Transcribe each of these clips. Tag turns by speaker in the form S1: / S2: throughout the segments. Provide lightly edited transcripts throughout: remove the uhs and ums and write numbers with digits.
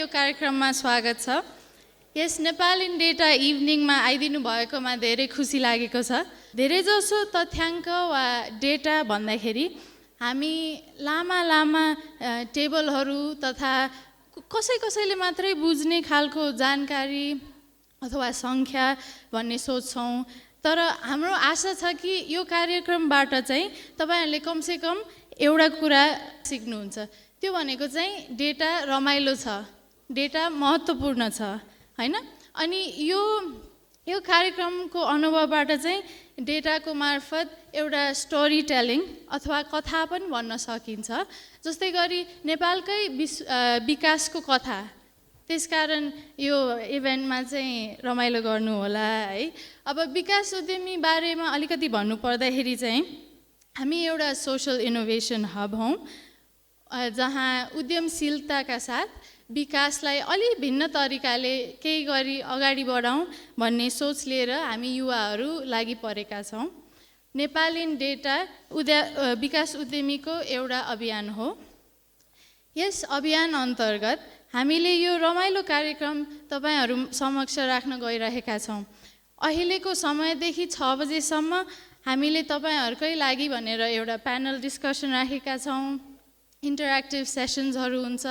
S1: यो कार्यक्रममा स्वागत छ। यस नेपाल इन डेटा इभिनिङमा आइदिनु भएकोमा धेरै खुसी लागेको छ। धेरैजसो तथ्याङ्क वा डेटा भन्दाखेरि हामी लामा टेबलहरू तथा कसैले मात्रै बुझ्ने खालको जानकारी अथवा सङ्ख्या भन्ने सोच्छौँ। तर हाम्रो आशा छ कि यो कार्यक्रमबाट चाहिँ तपाईँहरूले कमसेकम एउटा कुरा सिक्नुहुन्छ, त्यो भनेको चाहिँ डेटा रमाइलो छ, डेटा महत्त्वपूर्ण छ, हैन? अनि यो कार्यक्रमको अनुभवबाट चाहिँ डेटाको मार्फत एउटा स्टोरी टेलिङ अथवा कथा पनि भन्न सकिन्छ। जस्तै गरी नेपालकै विकासको कथा, त्यसकारण यो इभेन्टमा चाहिँ रमाइलो गर्नु होला है। अब विकास उद्यमी बारेमा अलिकति भन्नु पर्दाखेरि चाहिँ हामी एउटा सोशल इनोभेसन हब हौँ, जहाँ उद्यमशीलताका साथ विकासलाई अलि भिन्न तरिकाले केही गरी अगाडि बढाउँ भन्ने सोच लिएर हामी युवाहरू लागि परेका छौँ। नेपाल इन डेटा विकास उद्यमीको एउटा अभियान हो। यस अभियान अन्तर्गत हामीले यो रमाइलो कार्यक्रम तपाईँहरू समक्ष राख्न गइरहेका छौँ। अहिलेको समयदेखि 6 बजेसम्म हामीले तपाईँहरूकै लागि भनेर एउटा प्यानल डिस्कसन राखेका छौँ, इन्टरेक्टिभ सेसन्सहरू हुन्छ,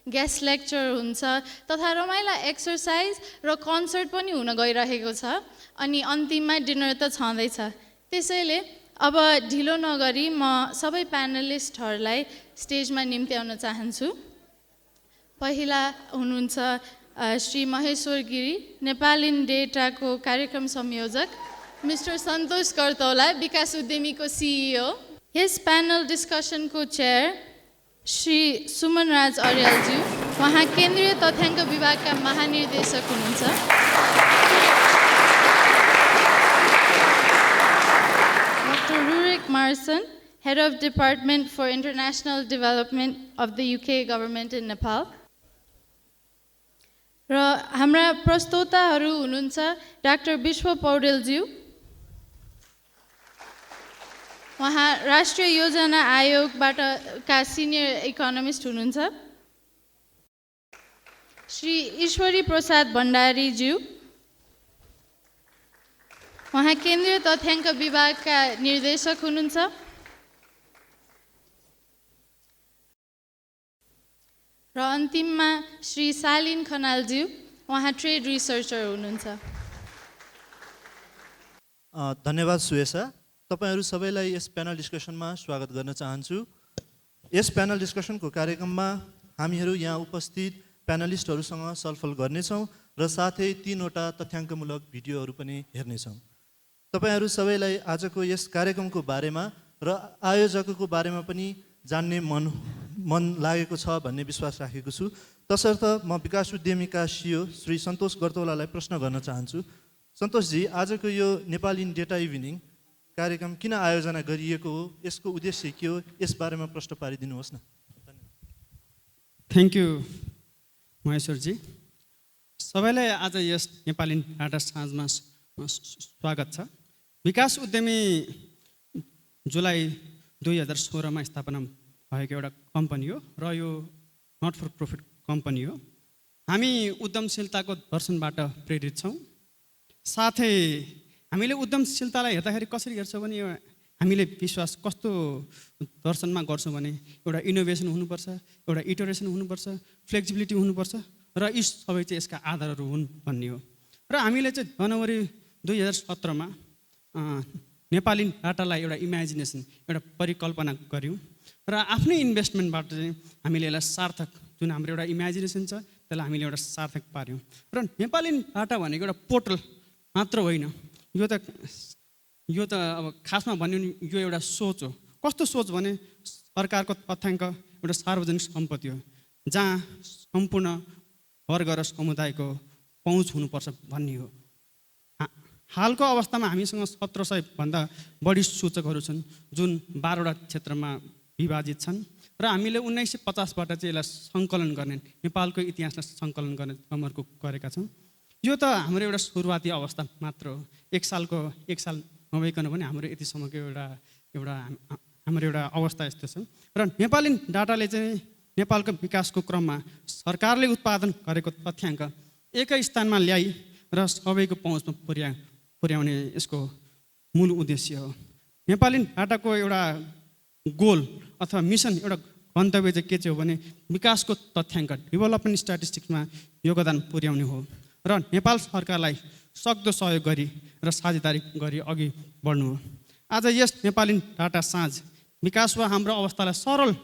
S1: गेस्ट लेक्चर हुन्छ तथा रमाइला एक्सर्साइज र कन्सर्ट पनि हुन गइरहेको छ। अनि अन्तिममा डिनर त छँदैछ। त्यसैले अब ढिलो नगरी म सबै प्यानलिस्टहरूलाई स्टेजमा निम्त्याउन चाहन्छु। पहिला हुनुहुन्छ श्री महेश्वर गिरी, नेपाल इन डेटाको कार्यक्रम संयोजक, मिस्टर सन्तोष कर्तौला, विकास उद्यमीको सिइओ। यस प्यानल डिस्कसनको चेयर श्री सुमन राज अर्यालज्यू, उहाँ केन्द्रीय तथ्याङ्क विभागका महानिर्देशक हुनुहुन्छ। Doctor Rurik Marsden, head of department for international development of the UK government in Nepal. र हाम्रा प्रस्तोताहरू हुनुहुन्छ डाक्टर विश्व पौडेलज्यू, उहाँ राष्ट्रिय योजना आयोगबाट का सिनियर इकोनोमिस्ट हुनुहुन्छ। श्री ईश्वरी प्रसाद भण्डारीज्यू, उहाँ केन्द्रीय तथ्याङ्क विभागका निर्देशक हुनुहुन्छ। र अन्तिममा श्री सालिन खनालज्यू, उहाँ ट्रेड रिसर्चर हुनुहुन्छ।
S2: धन्यवाद सुयेशा। तपाईहरू सबैलाई यस प्यानल डिस्कसनमा स्वागत गर्न चाहन्छु। यस प्यानल डिस्कसनको कार्यक्रममा हामीहरू यहाँ उपस्थित प्यानलिस्टहरूसँग छलफल गर्नेछौँ र साथै 3वटा तथ्याङ्कमूलक भिडियोहरू पनि हेर्नेछौँ। तपाईहरू सबैलाई आजको यस कार्यक्रमको बारेमा र आयोजकको बारेमा पनि जान्ने मन लागेको छ भन्ने विश्वास राखेको छु। तसर्थ म विकास उद्यमीका सिइओ श्री सन्तोष कर्तौलालाई प्रश्न गर्न चाहन्छु। सन्तोषजी, आजको यो नेपाल इन डेटा इभिनिङ कार्यक्रम किन आयोजना गरिएको हो, यसको उद्देश्य के हो, यस बारेमा प्रश्न पारिदिनुहोस् न।
S3: Thank you महेश्वरजी। सबैलाई आज यस नेपाल इन डेटा साँझमा स्वागत छ। विकास उद्यमी जुलाई 2016मा स्थापना भएको एउटा कम्पनी हो र यो नट फर प्रफिट कम्पनी हो। हामी उद्यमशीलताको दर्शनबाट प्रेरित छौँ। साथै हामीले उद्यमशीलतालाई हेर्दाखेरि कसरी हेर्छौँ भने हामीले विश्वास कस्तो दर्शनमा गर्छौँ भने एउटा इनोभेसन हुनुपर्छ, एउटा इटरेसन हुनुपर्छ, फ्लेक्सिबिलिटी हुनुपर्छ र यी सबै चाहिँ यसका आधारहरू हुन् भन्ने हो। र हामीले चाहिँ जनवरी 2017मा नेपाल इन डाटालाई एउटा इमेजिनेसन, एउटा परिकल्पना गऱ्यौँ र आफ्नै इन्भेस्टमेन्टबाट चाहिँ हामीले यसलाई सार्थक, जुन हाम्रो एउटा इमेजिनेसन छ त्यसलाई हामीले एउटा सार्थक पार्यौँ। र नेपाल इन डाटा भनेको एउटा पोर्टल मात्र होइन, यो त अब खासमा भन्यो भने यो एउटा सोच हो। कस्तो सोच भने सरकारको तथ्याङ्क एउटा सार्वजनिक सम्पत्ति हो, जहाँ सम्पूर्ण वर्ग र समुदायको पहुँच हुनुपर्छ भन्ने हो। हालको अवस्थामा हामीसँग 1700 भन्दा बढी सूचकहरू छन्, जुन 12वटा क्षेत्रमा विभाजित छन् र हामीले 1950बाट चाहिँ यसलाई सङ्कलन गर्ने, नेपालको इतिहासलाई सङ्कलन गर्ने कमरको गरेका छौँ। यो त हाम्रो एउटा सुरुवाती अवस्था मात्र हो। एक साल नभइकन पनि हाम्रो यतिसम्मको एउटा हाम्रो एउटा अवस्था यस्तो छ। र नेपाल इन डाटाले चाहिँ नेपालको विकासको क्रममा सरकारले उत्पादन गरेको तथ्याङ्क एकै स्थानमा ल्याई र सबैको पहुँचमा पुर्याउने यसको मूल उद्देश्य हो। नेपाली डाटाको एउटा गोल अथवा मिसन, एउटा गन्तव्य चाहिँ के चाहिँ हो भने विकासको तथ्याङ्क, डेभलपमेन्ट स्ट्याटिस्टिक्समा योगदान पुर्याउने हो र नेपाल सरकारलाई सक्दो सहयोग गरी र साझेदारी गरी अघि बढ्नु हो। आज यस नेपाली डाटा साँझ विकास वा हाम्रो अवस्थालाई सरल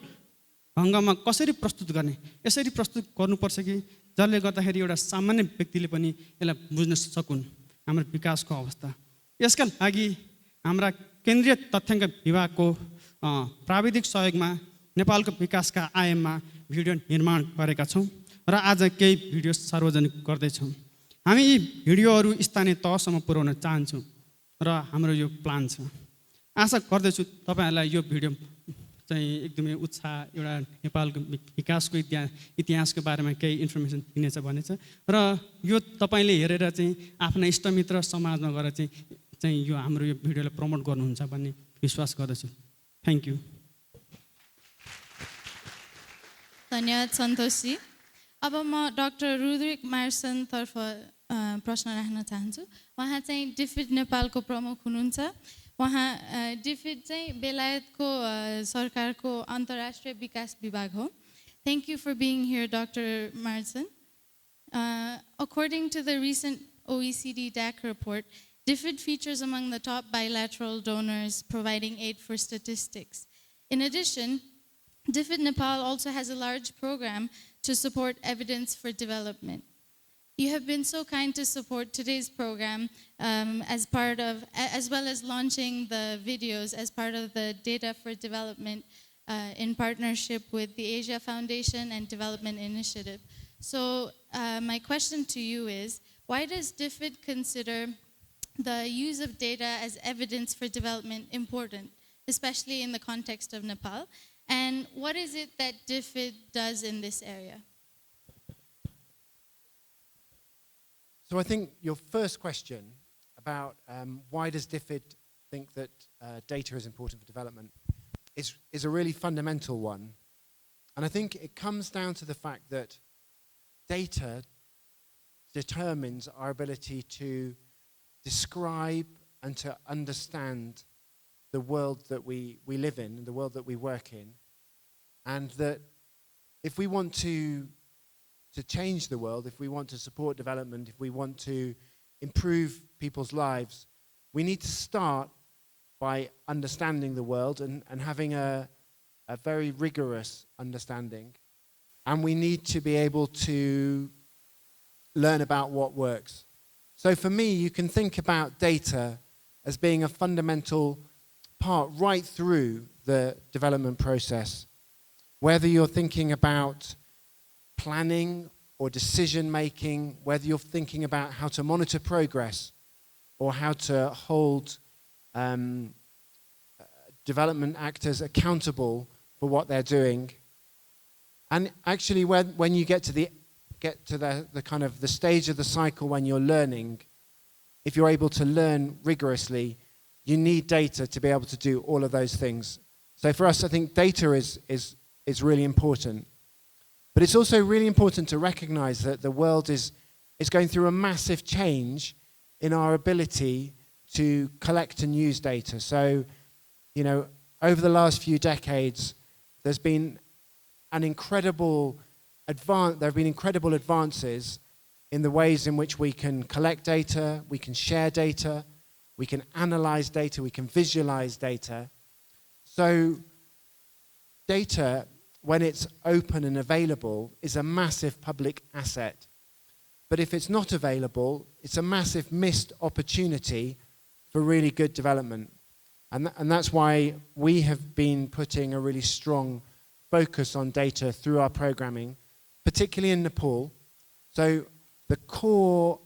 S3: ढङ्गमा कसरी प्रस्तुत गर्ने, यसरी प्रस्तुत गर्नुपर्छ कि जसले गर्दाखेरि एउटा सामान्य व्यक्तिले पनि यसलाई बुझ्न सकुन् हाम्रो विकासको अवस्था। यसका लागि हाम्रा केन्द्रीय तथ्याङ्क विभागको प्राविधिक सहयोगमा नेपालको विकासका आयाममा भिडियो निर्माण गरेका छौँ र आज केही भिडियो सार्वजनिक गर्दैछौँ। हामी यी भिडियोहरू स्थानीय तहसम्म पुर्याउन चाहन्छौँ र हाम्रो यो प्लान छ। आशा गर्दछु तपाईँहरूलाई यो भिडियो चाहिँ एकदमै उत्साह, एउटा नेपालको विकासको इतिहासको बारेमा केही इन्फर्मेसन दिनेछ भनेछ र यो तपाईँले हेरेर चाहिँ आफ्ना इष्टमित्र समाजमा गएर चाहिँ यो हाम्रो यो भिडियोलाई प्रमोट गर्नुहुन्छ भन्ने विश्वास गर्दछु। Thank you.
S1: धन्यवाद सन्तोषजी। अब म डाक्टर रुद्रिक मार्सनतर्फ प्रश्न राख्न चाहन्छु। उहाँ चाहिँ डिफिड नेपालको प्रमुख हुनुहुन्छ। उहाँ डिफिड चाहिँ बेलायतको सरकारको अन्तर्राष्ट्रिय विकास विभाग हो। Thank you for being here doctor Marsden. According to the recent OECD DAC report, DFID features among the top bilateral donors providing aid for statistics. In addition, DFID Nepal also has a large program to support evidence for development. You have been so kind to support today's program as well as launching the videos as part of the Data for Development in partnership with the Asia Foundation and Development Initiative. So my question to you is, why does DFID consider the use of data as evidence for development important, especially in the context of Nepal? And what is it that DFID does in this area?
S4: So I think your first question about why does DFID think that data is important for development is a really fundamental one. And I think it comes down to the fact that data determines our ability to describe and to understand the world that we live in, the world that we work in. And that if we want to change the world, if we want to support development, if we want to improve people's lives, we need to start by understanding the world and having a very rigorous understanding. And we need to be able to learn about what works. So for me, you can think about data as being a fundamental part right through the development process. Whether you're thinking about planning or decision making, whether you're thinking about how to monitor progress or how to hold development actors accountable for what they're doing. And actually when you get to the kind of the stage of the cycle when you're learning, if you're able to learn rigorously, you need data to be able to do all of those things. So for us, I think data is really important. But it's also really important to recognize that the world is going through a massive change in our ability to collect and use data. So, you know, over the last few decades, there's been there have been incredible advances in the ways in which we can collect data, we can share data, we can analyze data, we can visualize data. So data, when it's open and available, is a massive public asset. But if it's not available, it's a massive missed opportunity for really good development. And that's why we have been putting a really strong focus on data through our programming, particularly in Nepal. So the core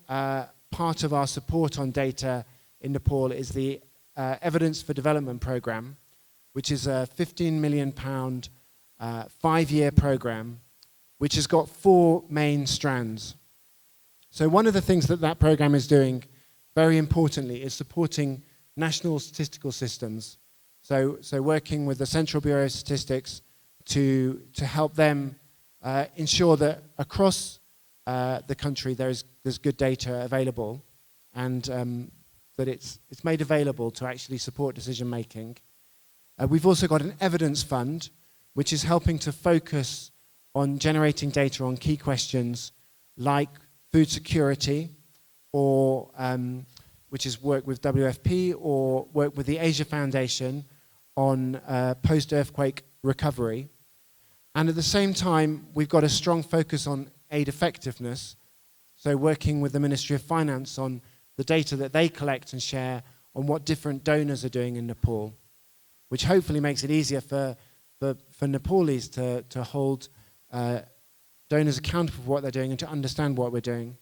S4: part of our support on data in Nepal is the Evidence for Development program, which is a £15 million 5-year program, which has got 4 main strands. So one of the things that program is doing, very importantly, is supporting national statistical systems. So working with the Central Bureau of Statistics to help them ensure that across the country there's good data available, and that it's made available to actually support decision making. We've also got an evidence fund, which is helping to focus on generating data on key questions like food security, or which is work with WFP, or work with the Asia Foundation on post-earthquake recovery. And at the same time, we've got a strong focus on aid effectiveness, so working with the Ministry of Finance on the data that they collect and share on what different donors are doing in Nepal, which hopefully makes it easier for Nepalese to hold donors accountable for what they're doing and to understand what we're doing.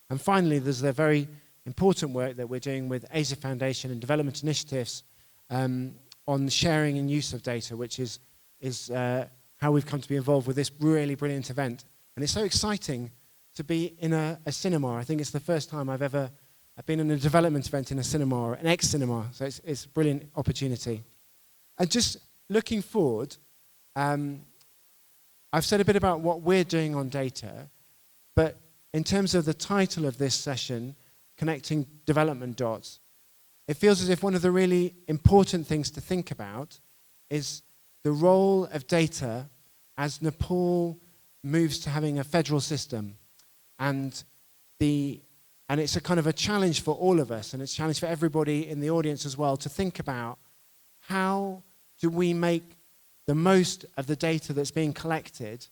S4: And finally, there's the very important work that we're doing with Asia Foundation and development initiatives on the sharing and use of data, which is how we've come to be involved with this really brilliant event. And it's so exciting to be in a cinema. I think it's the first time I've been in a development event in a cinema, or an ex-cinema, so it's a brilliant opportunity. And just looking forward, I've said a bit about what we're doing on data, but in terms of the title of this session, Connecting Development Dots, it feels as if one of the really important things to think about is the role of data as Nepal moves to having a federal system. And it's a kind of a challenge for all of us, and it's a challenge for everybody in the audience as well, to think about how do we make the most of the data that's being collected.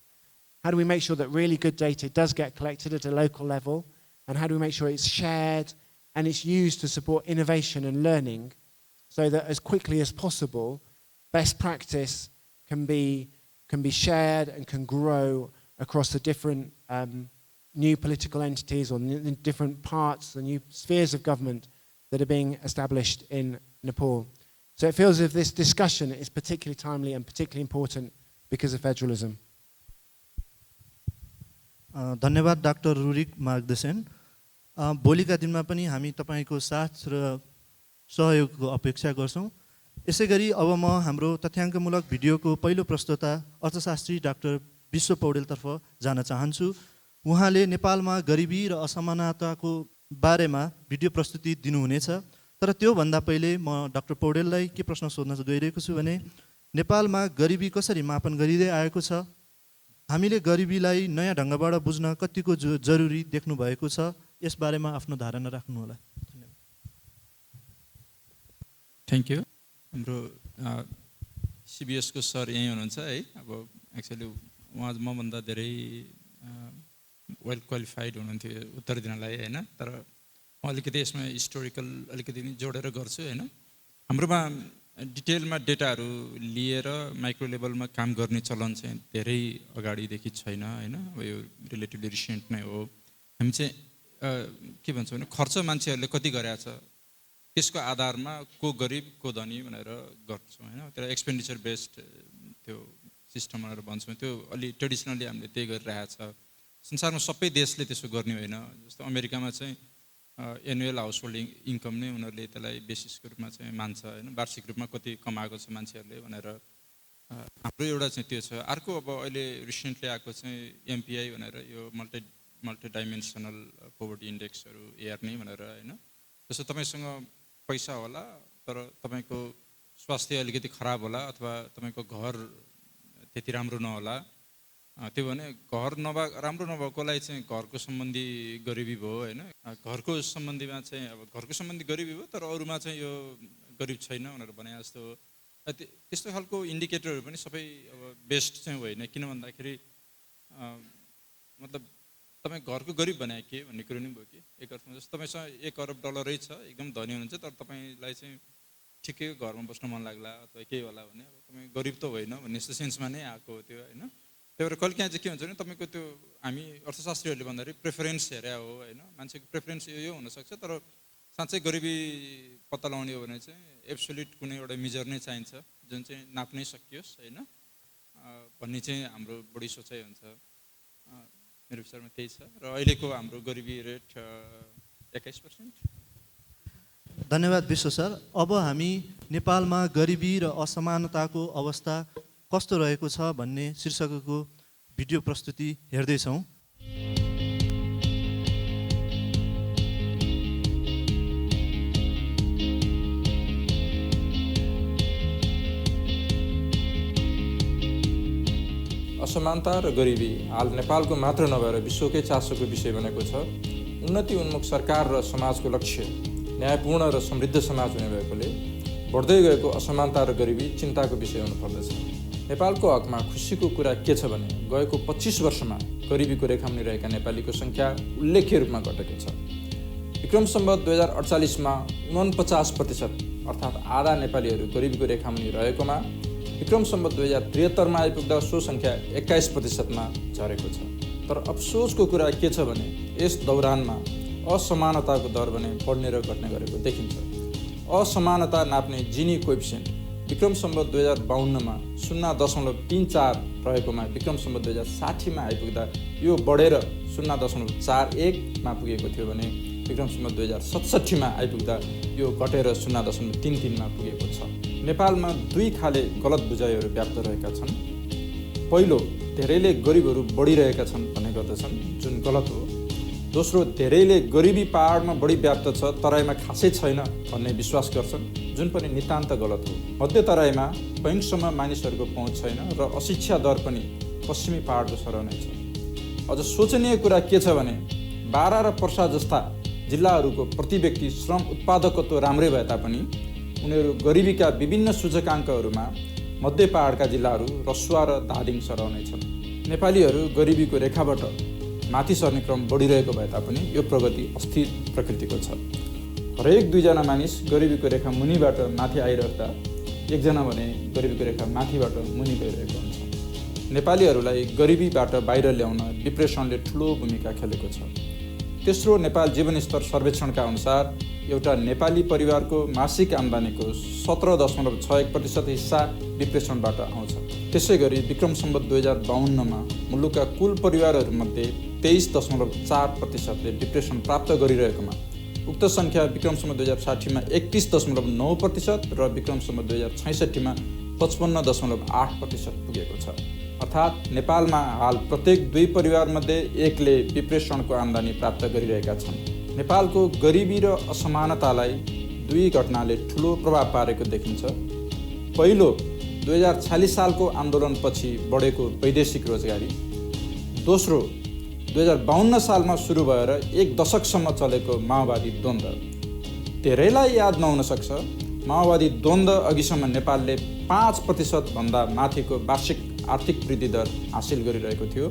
S4: How do we make sure that really good data does get collected at a local level? And how do we make sure it's shared and it's used to support innovation and learning, so that as quickly as possible, best practice can be shared and can grow across the different new political entities, or different parts, the new spheres of government that are being established in Nepal. So it feels as if this discussion is particularly timely and particularly important because of federalism.
S2: धन्यवाद doctor Rurik मार्गदर्शन। भोलिका दिनमा पनि हामी तपाईको साथ र सहयोगको अपेक्षा गर्छौं। यसैगरी अब म हाम्रो तथ्याङ्कमूलक भिडियोको पहिलो प्रस्तोता अर्थशास्त्री डाक्टर विश्व पौडेलतर्फ जान चाहन्छु। उहाँले नेपालमा गरिबी र असमानताको बारेमा भिडियो प्रस्तुति दिनुहुनेछ। तर त्यो भन्दा पहिले म डाक्टर पौडेललाई के प्रश्न सोध्न गइरहेको छु भने नेपालमा गरिबी कसरी मापन गरिँदै आएको छ, हामीले गरिबीलाई नयाँ ढङ्गबाट बुझ्न कतिको जरुरी देख्नु भएको छ, यस बारेमा आफ्नो धारणा राख्नु होला।
S5: Thank you. हाम्रो सीबीएस को सर यही हुनुहुन्छ है। अब एक्चुअली उहाँ म भन्दा धेरै वेल क्वालिफाइड हुनुहुन्थ्यो उत्तर दिनलाई हैन, तर म अलिकति यसमा हिस्टोरिकल अलिकति जोडेर गर्छु हैन। हाम्रोमा डिटेलमा डेटाहरू लिएर माइक्रो लेभलमा काम गर्ने चलन चाहिँ धेरै अगाडिदेखि छैन हैन। अब यो रिलेटिभली रिसेन्ट नै हो। हामी चाहिँ के भन्छौँ भने खर्च मान्छेहरूले कति गरेछ त्यसको आधारमा को गरिब को धनी भनेर गर्छौँ हैन। त्यसलाई एक्सपेन्डिचर बेस्ड त्यो सिस्टम भनेर भन्छौँ। त्यो अलि ट्रेडिसनली हामीले त्यही गरिरहेछ। संसारमा सबै देशले त्यसो गर्ने होइन। जस्तो अमेरिकामा चाहिँ एनुअल हाउस होल्डिङ इन्कम नै उनीहरूले त्यसलाई बेसिसको रूपमा चाहिँ मान्छ होइन, वार्षिक रूपमा कति कमाएको छ मान्छेहरूले भनेर। हाम्रो एउटा चाहिँ त्यो छ। अर्को अब अहिले रिसेन्टली आएको चाहिँ एमपिआई भनेर यो मल्टी डाइमेन्सनल पोभर्टी इन्डेक्सहरू हेर्ने भनेर होइन। जस्तो तपाईँसँग पैसा होला तर तपाईँको स्वास्थ्य अलिकति खराब होला, अथवा तपाईँको घर त्यति राम्रो नहोला, त्यो भने घर राम्रो नभएकोलाई चाहिँ घरको सम्बन्धी गरिबी भयो होइन। घरको सम्बन्धीमा चाहिँ अब घरको सम्बन्धी गरिबी भयो तर अरूमा चाहिँ यो गरिब छैन भनेर भने जस्तो हो। त्यस्तो खालको इन्डिकेटरहरू पनि सबै अब बेस्ट चाहिँ होइन। किन भन्दाखेरि मतलब तपाईँ घरको गरिब भने के भन्ने कुरो नि भयो कि एक अर्थमा। जस्तो तपाईँसँग $1 अरब छ, एकदम धनी हुनुहुन्छ, तर तपाईँलाई चाहिँ ठिकै घरमा बस्न मन लाग्ला अथवा केही होला भने अब तपाईँ गरिब त होइन भन्ने यस्तो सेन्समा नै आएको हो त्यो होइन। त्यही भएर कहिले काहीँ चाहिँ के हुन्छ भने तपाईँको त्यो हामी अर्थशास्त्रीहरूले भन्दाखेरि प्रेफरेन्स हेरे हो होइन। मान्छेको प्रेफरेन्स यो हुनसक्छ, तर साँच्चै गरिबी पत्ता लगाउने हो भने चाहिँ एब्सोल्युट कुनै एउटा मेजर नै चाहिन्छ जुन चाहिँ नाप्नै सकियोस् होइन भन्ने चाहिँ हाम्रो बढी सोचाइ हुन्छ। मेरो विचारमा त्यही छ। र अहिलेको हाम्रो गरिबी रेट 21%।
S2: धन्यवाद विश्व सर। अब हामी नेपालमा गरिबी र असमानताको अवस्था कस्तो रहेको छ भन्ने शीर्षकको भिडियो प्रस्तुति हेर्दैछौँ।
S5: असमानता र गरिबी हाल नेपालको मात्र नभएर विश्वकै चासोको विषय बनेको छ। उन्नति उन्मुख सरकार र समाजको लक्ष्य न्यायपूर्ण र समृद्ध समाज हुने भएकोले बढ्दै गएको असमानता र गरिबी चिन्ताको विषय हुनुपर्दछ। नेपालको हकमा खुसीको कुरा के छ भने गएको 25 वर्षमा गरिबीको रेखामुनि रहेका नेपालीको सङ्ख्या उल्लेख्य रूपमा घटेको छ। विक्रम सम्वत 2048मा 49% अर्थात् आधा नेपालीहरू गरिबीको रेखामुनि रहेकोमा विक्रम सम्वत 2073मा आइपुग्दा सो सङ्ख्या 21%मा झरेको छ। तर अफसोसको कुरा के छ भने यस दौरानमा असमानताको दर भने बढ्ने र घट्ने गरेको देखिन्छ। असमानता नाप्ने जिनी कोएफिसिएन्ट विक्रम सम्वत 2052मा 0.34 रहेकोमा विक्रम सम्वत 2060मा आइपुग्दा यो बढेर 0.41मा पुगेको थियो भने विक्रम सम्वत 2067मा आइपुग्दा यो घटेर 0.33मा पुगेको छ। नेपालमा दुई खाले गलत बुझाइहरू व्याप्त रहेका छन्। पहिलो, धेरैले गरिबहरू बढिरहेका छन् भन्ने गर्दछन्, जुन गलत हो। दोस्रो, धेरैले गरिबी पहाडमा बढी व्याप्त छ, तराईमा खासै छैन भन्ने विश्वास गर्छन्, जुन पनि नितान्त गलत हो। मध्य तराईमा बैंकसम्म मानिसहरूको पहुँच छैन र अशिक्षा दर पनि पश्चिमी पहाडको सरह नै छ। अझ सोचनीय कुरा के छ भने बारा र पर्सा जस्ता जिल्लाहरूको प्रति व्यक्ति श्रम उत्पादकत्व राम्रै भए तापनि उनीहरू गरिबीका विभिन्न सूचकाङ्कहरूमा मध्य पहाडका जिल्लाहरू रसुवा र धादिङ सरह नै छन्। नेपालीहरू गरिबीको रेखाबाट माथि सर्ने क्रम बढिरहेको भए तापनि यो प्रगति अस्थिर प्रकृतिको छ। हरेक दुईजना मानिस गरिबीको रेखा मुनिबाट माथि आइरहँदा एकजना भने गरिबीको रेखा माथिबाट मुनि गइरहेको हुन्छ। नेपालीहरूलाई गरिबीबाट बाहिर ल्याउन डिप्रेसनले ठुलो भूमिका खेलेको छ। तेस्रो, नेपाल जीवनस्तर सर्वेक्षणका अनुसार एउटा नेपाली परिवारको मासिक आम्दानीको 17.61% हिस्सा डिप्रेसनबाट आउँछ। त्यसै गरी विक्रम सम्वत 2052मा मुलुकका कुल परिवारहरूमध्ये 23.4%ले डिप्रेसन प्राप्त गरिरहेकोमा उक्त सङ्ख्या विक्रम सम्वत 2060मा 31.9% र विक्रम सम्वत 2066मा 55.8% पुगेको छ। अर्थात् नेपालमा हाल प्रत्येक 2 परिवारमध्ये एकले डिप्रेसनको आम्दानी प्राप्त गरिरहेका छन्। नेपालको गरिबी र असमानतालाई दुई घटनाले ठुलो प्रभाव पारेको देखिन्छ। पहिलो, 2046 सालको आन्दोलनपछि बढेको वैदेशिक रोजगारी। दोस्रो, 2052 सालमा सुरु भएर 1 दशकसम्म चलेको माओवादी द्वन्द्व। धेरैलाई याद नहुन सक्छ, माओवादी द्वन्द्व अघिसम्म नेपालले 5% भन्दा माथिको वार्षिक आर्थिक वृद्धि दर हासिल गरिरहेको थियो,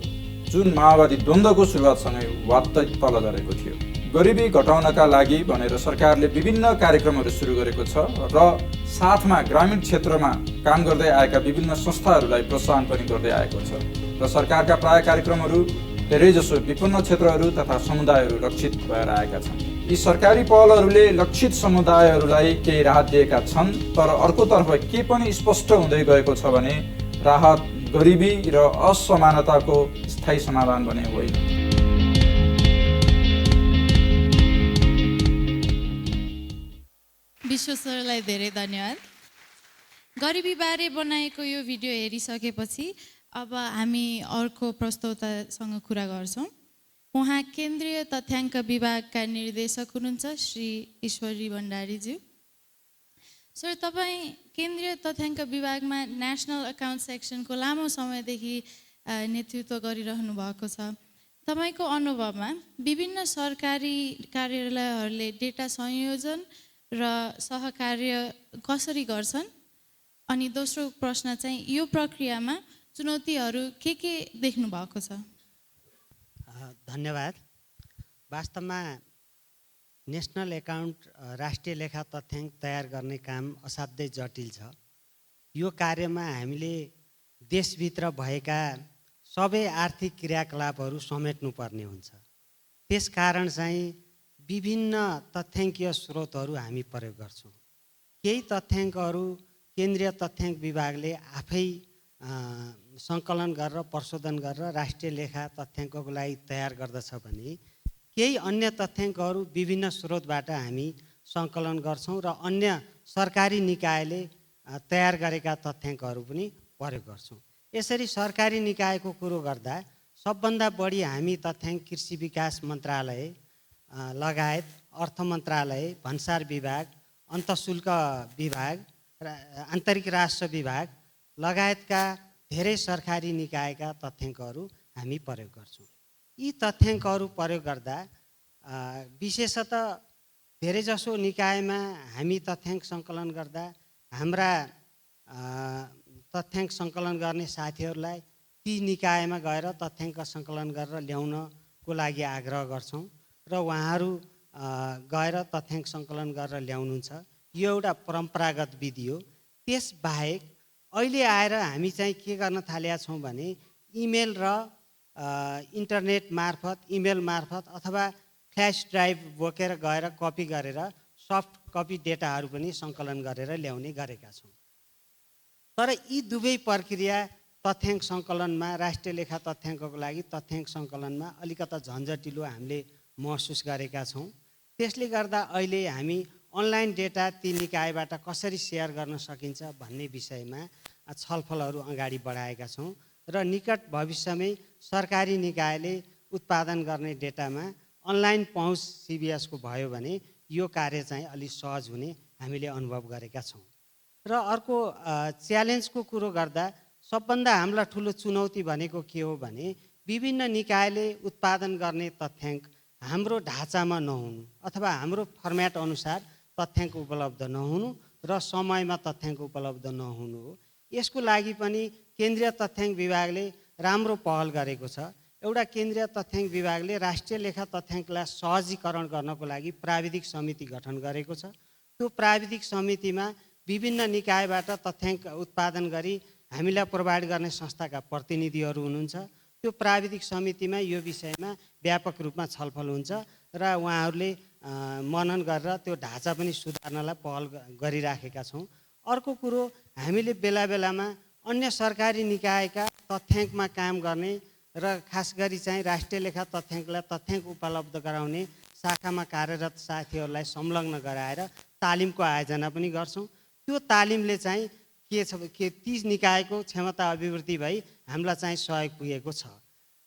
S5: जुन माओवादी द्वन्द्वको सुरुवातसँगै वात्तै तल झरेको थियो। गरिबी घटाउनका लागि भनेर सरकारले विभिन्न कार्यक्रमहरू सुरु गरेको छ र साथमा ग्रामीण क्षेत्रमा काम गर्दै आएका विभिन्न संस्थाहरूलाई प्रोत्साहन पनि गर्दै आएको छ र सरकारका प्राय कार्यक्रमहरू धेरैजसो विपन्न क्षेत्रहरू तथा समुदायहरू रक्षित भएर आएका छन्। यी सरकारी पहलहरूले लक्षित समुदायहरूलाई केही राहत दिएका छन्, तर अर्कोतर्फ के पनि स्पष्ट हुँदै गएको छ भने राहत गरिबी र असमानताको स्थायी समाधान भने होइन।
S1: विश्व सरलाई धेरै धन्यवाद। गरिबीबारे बनाएको यो भिडियो हेरिसकेपछि अब हामी अर्को प्रस्तोतासँग कुरा गर्छौँ। उहाँ केन्द्रीय तथ्याङ्क विभागका निर्देशक हुनुहुन्छ श्री ईश्वरी भण्डारीज्यू। सर, तपाईँ केन्द्रीय तथ्याङ्क विभागमा नेसनल अकाउन्ट सेक्सनको लामो समयदेखि नेतृत्व गरिरहनु भएको छ। तपाईँको अनुभवमा विभिन्न सरकारी कार्यालयहरूले डेटा संयोजन र सहकार्य कसरी गर्छन्? अनि दोस्रो प्रश्न चाहिँ यो प्रक्रियामा चुनौतीहरू के देख्नु भएको छ?
S6: धन्यवाद। वास्तवमा नेसनल एकाउन्ट राष्ट्रिय लेखा तथ्याङ्क तयार गर्ने काम असाध्यै जटिल छ। यो कार्यमा हामीले देशभित्र भएका सबै आर्थिक क्रियाकलापहरू समेट्नुपर्ने हुन्छ। त्यसकारण चाहिँ विभिन्न तथ्याङ्कीय स्रोतहरू हामी प्रयोग गर्छौँ। केही तथ्याङ्कहरू केन्द्रीय तथ्याङ्क विभागले आफै सङ्कलन गरेर प्रशोधन गरेर राष्ट्रिय लेखा तथ्याङ्कको लागि तयार गर्दछ भने केही अन्य तथ्याङ्कहरू विभिन्न स्रोतबाट हामी सङ्कलन गर्छौँ र अन्य सरकारी निकायले तयार गरेका तथ्याङ्कहरू पनि प्रयोग गर्छौँ। यसरी सरकारी निकायको कुरो गर्दा सबभन्दा बढी हामी तथ्याङ्क कृषि विकास मन्त्रालय लगायत अर्थ मन्त्रालय, भन्सार विभाग, अन्तःशुल्क विभाग, आन्तरिक राजस्व विभाग लगायतका धेरै सरकारी निकायका तथ्याङ्कहरू हामी प्रयोग गर्छौँ। यी तथ्याङ्कहरू प्रयोग गर्दा विशेषतः धेरैजसो निकायमा हामी तथ्याङ्क सङ्कलन गर्दा हाम्रा तथ्याङ्क सङ्कलन गर्ने साथीहरूलाई ती निकायमा गएर तथ्याङ्क सङ्कलन गरेर ल्याउनको लागि आग्रह गर्छौँ र उहाँहरू गएर तथ्याङ्क सङ्कलन गरेर ल्याउनुहुन्छ। यो एउटा परम्परागत विधि हो। त्यसबाहेक अहिले आएर हामी चाहिँ के गर्न थालेका छौँ भने इमेल र इन्टरनेट मार्फत, इमेल मार्फत अथवा फ्ल्यास ड्राइभ बोकेर गएर कपी गरेर सफ्ट कपी डेटाहरू पनि सङ्कलन गरेर ल्याउने गरेका छौँ। तर यी दुवै प्रक्रिया तथ्याङ्क सङ्कलनमा, राष्ट्रिय लेखा तथ्याङ्कको लागि तथ्याङ्क सङ्कलनमा अलिकता झन्झटिलो हामीले महसुस गरेका छौँ। त्यसले गर्दा अहिले हामी अनलाइन डेटा ती निकायबाट कसरी सेयर गर्न सकिन्छ भन्ने विषयमा छलफलहरू अगाडि बढाएका छौँ र निकट भविष्यमै सरकारी निकायले उत्पादन गर्ने डेटामा अनलाइन पहुँच सिबिएसको भयो भने यो कार्य चाहिँ अलि सहज हुने हामीले अनुभव गरेका छौँ। र अर्को च्यालेन्जको कुरो गर्दा सबभन्दा हामीलाई ठुलो चुनौती भनेको के हो भने विभिन्न निकायले उत्पादन गर्ने तथ्याङ्क हाम्रो ढाँचामा नहुनु अथवा हाम्रो फर्म्याट अनुसार तथ्याङ्क उपलब्ध नहुनु र समयमा तथ्याङ्क उपलब्ध नहुनु हो। यसको लागि पनि केन्द्रीय तथ्याङ्क विभागले राम्रो पहल गरेको छ। एउटा केन्द्रीय तथ्याङ्क विभागले राष्ट्रिय लेखा तथ्याङ्कलाई सहजीकरण गर्नको लागि प्राविधिक समिति गठन गरेको छ। त्यो प्राविधिक समितिमा विभिन्न निकायबाट तथ्याङ्क उत्पादन गरी हामीलाई प्रोभाइड गर्ने संस्थाका प्रतिनिधिहरू हुनुहुन्छ। त्यो प्राविधिक समितिमा यो विषयमा व्यापक रूपमा छलफल हुन्छ र उहाँहरूले मनन गरेर त्यो ढाँचा पनि सुधार्नलाई पहल गरिराखेका छौँ। अर्को कुरो, हामीले बेला बेलामा अन्य सरकारी निकायका तथ्याङ्कमा काम गर्ने र खास गरी चाहिँ राष्ट्रिय लेखा तथ्याङ्कलाई तथ्याङ्क उपलब्ध गराउने शाखामा कार्यरत साथीहरूलाई संलग्न गराएर तालिमको आयोजना पनि गर्छौँ। त्यो तालिमले चाहिँ के ती निकायको क्षमता अभिवृद्धि भई हामीलाई चाहिँ सहयोग पुगेको छ।